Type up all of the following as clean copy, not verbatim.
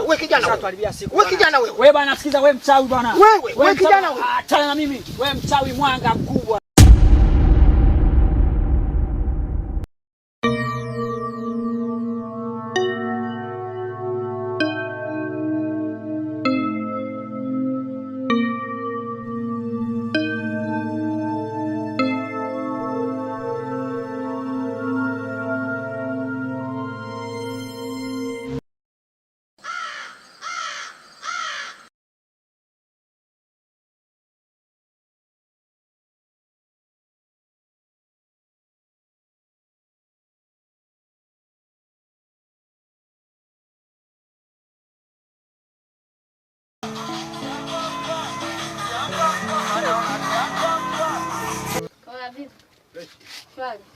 wewe kijana wewe. Wewe bwana sikiza wewe mchawi bwana. Wewe kijana wewe. Achana na mimi. Wewe mchawi mwanga mkubwa.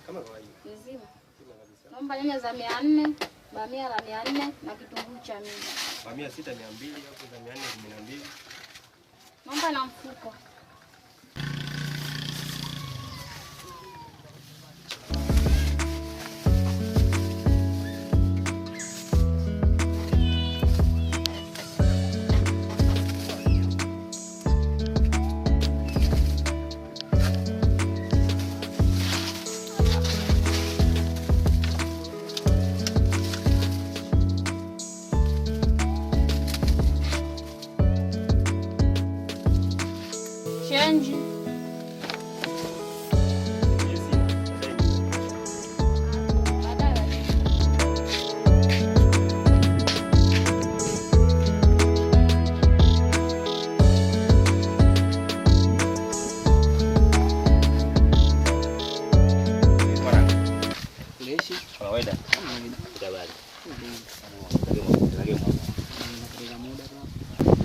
Kama kawaida. Mzima. Naomba nyanya za 400, bamia la 400 na kitunguu cha 100. Bamia 6 200 hapo za 412. Naomba na mfuko. Change. Kawaida.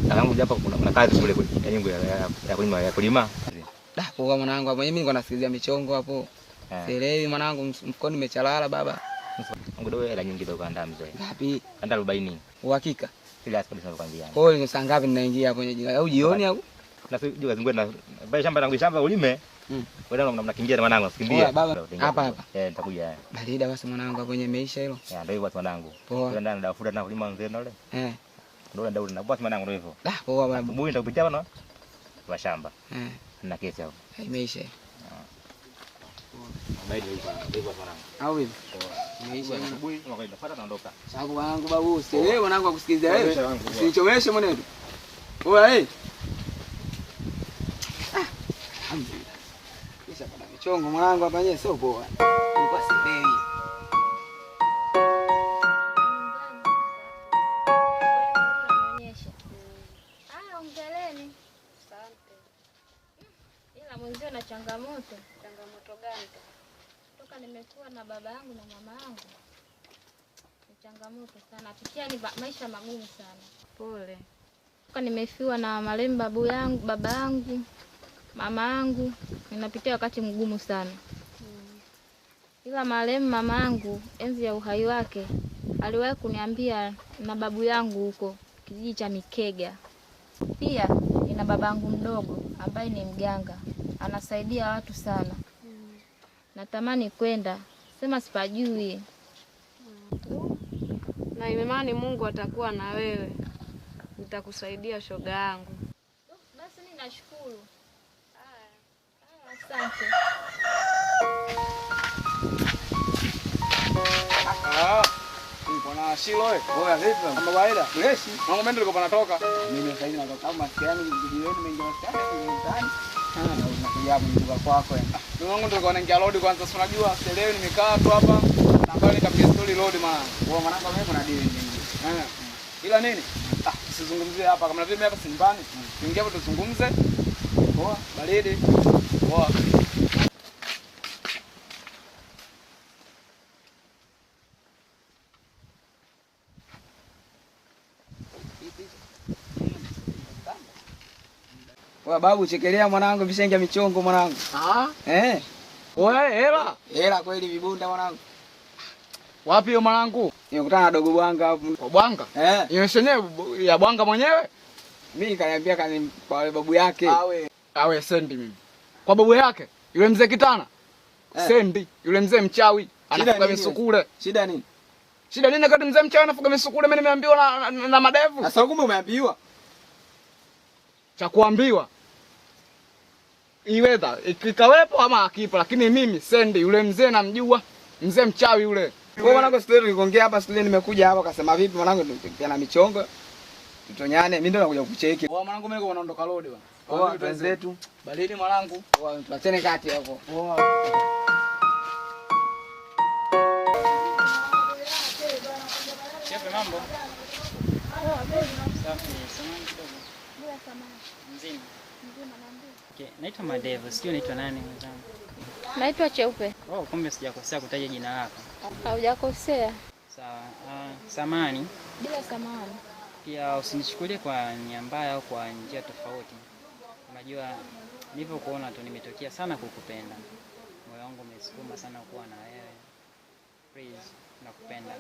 Tangu hapa kuna kazi kule ya kulima. Dah, poa mwanangu hapo. Mimi niko nasikizia michongo hapo. Sielewi mwanangu, mfukoni nimechalala baba. Mungu doe hela nyingi za kuandaa mzee. Ngapi? Kanda 40. Uhakika? Kila siku tunakwambia. Kwa hiyo ni saa ngapi ninaingia hapo nje? Au jioni au? Na sio jua zingwe na bali shamba ulime. Wewe mnakimbia na mwanangu, usikimbie. Hapa. Nitakuja. Barida basi mwanangu hapo kwenye maisha hilo. Ndio hivyo mwanangu. Poa. Ndio ndafuta na kulima mzee ndio. Ndio na basi mwanangu ndio hivyo. Dah, poa bwana. Bubu nitakupitia bwana. Wa shamba. Na kesi hapo. Imeisha. Baada ya mwanangu. Au hivi? Imeisha asubuhi unakwenda pata naondoka. Sababu wangu babu, usielewe mwanangu akusikiliza wewe. Usinichomeshe mwanangu. Oya alhamdulillah. Kisha pana michongo mwanangu hapa nyewe sio poa. Nilikuwa sielewi. Ongeleni. Asante. Ila mwenzio na changamoto. Changamoto gani? Toka nimekuwa na baba yangu na mama yangu. Ni changamoto sana. Pitia ni maisha magumu sana. Pole. Toka nimefiwa na marehemu baba yangu, mama yangu, ninapitia wakati mgumu sana. Ila marehemu mama yangu enzi ya uhai wake aliwahi kuniambia na babu yangu huko kijiji cha Mikega. Pia nina babangu mdogo ambaye ni mganga, anasaidia watu sana. Natamani kwenda, sema sipajui. Na imani Mungu atakuwa na wewe. Nitakusaidia shoga yangu. Basi mimi nashukuru. Asante. Nipo na Shilo wewe. Oya vipi? Kama kawaida. Fresh. Mambo mengi nilikuwa natoka. Mimi sasa hivi natoka kama maskani jioni mengi maskani ndani. Unakuja hapo nyumba kwako. Ndio wangu ndio naingia load kwanza, si unajua sielewi nimekaa tu hapa. Na mbali nikapiga story load maana. Kwa mwanangu mimi kuna deal nyingi. Ila nini? Usizungumzie hapa kama vile mimi hapa Simbani. Tuingie hapo tuzungumze. Poa, baridi. Poa. Wewe babu chekelea mwanangu visenge michongo mwanangu. Wewe hela kweli vibunda mwanangu. Wapi hiyo mwanangu? Nimekutana na dogo Bwanga hapo. Kwa Bwanga? Hiyo senyewe ya Bwanga mwenyewe? Mimi kaniambia kwa babu yake. Awe sendi mimi. Kwa babu yake? Yule mzee Kitana? Sendi, yule mzee mchawi, anafuga misukule. Shida nini? Shida nini kati mzee mchawi anafuga misukule mimi nimeambiwa na madevu? Sasa kumbe umeambiwa. Cha kuambiwa. Iweza ikikawepo ama akipo, lakini mimi Sendi yule mzee namjua, mzee mchawi yule. Wewe mwanangu story niliongea hapa story nimekuja hapa kasema vipi mwanangu tukiana michongo. Tutonyane, mimi ndo nakuja kucheki. Poa mwanangu mimi unaondoka road bwana. Poa wenzetu. Balini mwanangu. Poa tuachane kati hapo. Poa. Shefe mambo? Safi, samani kidogo. Bila samani. Mzima. Mzima naambia. Okay, naitwa Madevo, sijui naitwa nani mwenzangu. Naitwa Cheupe. Oh, kumbe sijakosea kutaja jina lako. Haujakosea. Sawa. Samani. Bila samani. Pia usinichukulie kwa nia mbaya au kwa njia tofauti. Unajua nilivyokuona tu nimetokea sana kukupenda. Moyo wangu umesukuma sana kuwa na wewe. Please, nakupenda.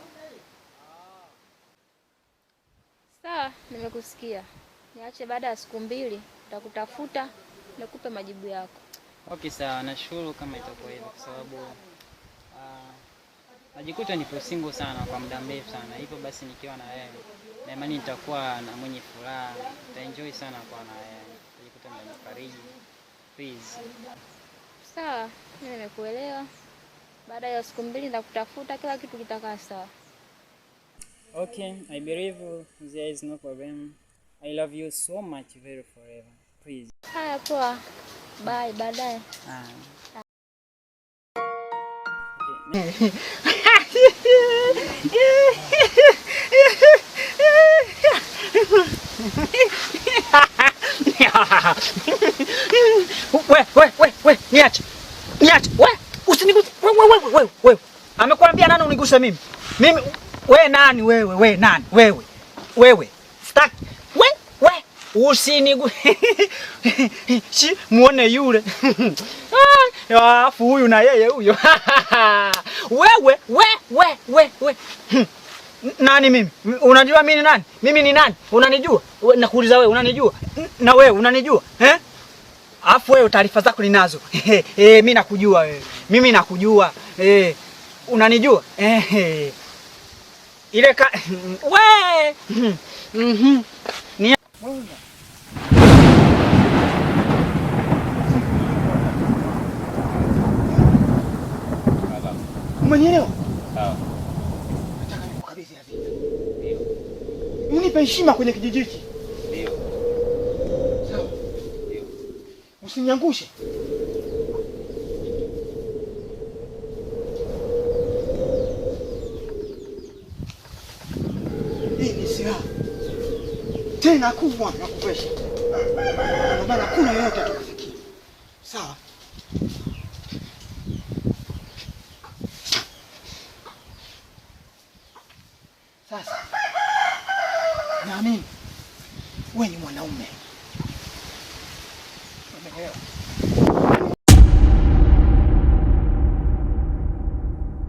Sawa, nimekusikia. Niache baada ya siku 2 nitakutafuta nikupe majibu yako. Okay, sawa. Nashukuru kama itakuwa hivyo kwa sababu najikuta nipo single sana kwa muda mrefu sana. Hivyo basi nikiwa na wewe na imani nitakuwa na mwenye furaha, nitaenjoy sana kwa na wewe. Najikuta nimekufariji. Please. Sawa, mimi nimekuelewa. Baada ya siku 2 nitakutafuta kila kitu kitakaa sawa. Okay, I believe there is no problem. I love you so much, very forever. Please. Haya poa. Bye, baadaye. Okay. We, niache. Niache. We, usiniguse. We. Amekwambia nani uniguse mimi? Mimi we nani wewe? We nani? Wewe. Staki. We, usiniguse. Si muone yule. Alafu huyu na yeye huyo. Wewe. Nani mimi? Unajua mimi ni nani? Mimi ni nani? Unanijua? Nakuuliza wewe, unanijua? Na wewe unanijua? Alafu wewe taarifa zako ninazo. Mimi nakujua wewe. Mimi nakujua. Unanijua? Ile we. Ni umenielewa? Sawa. Nataka nikukabidhi hivi. Ndio. Unipe heshima kwenye kijiji hiki. Ndio. Sawa. Ndio. Usiniangushe. Hii ni silaha. Tena kubwa na kupesha. Ndio maana kuna yote atakufikia. Sawa. Sasa naamini wewe ni mwanaume. Umeelewa?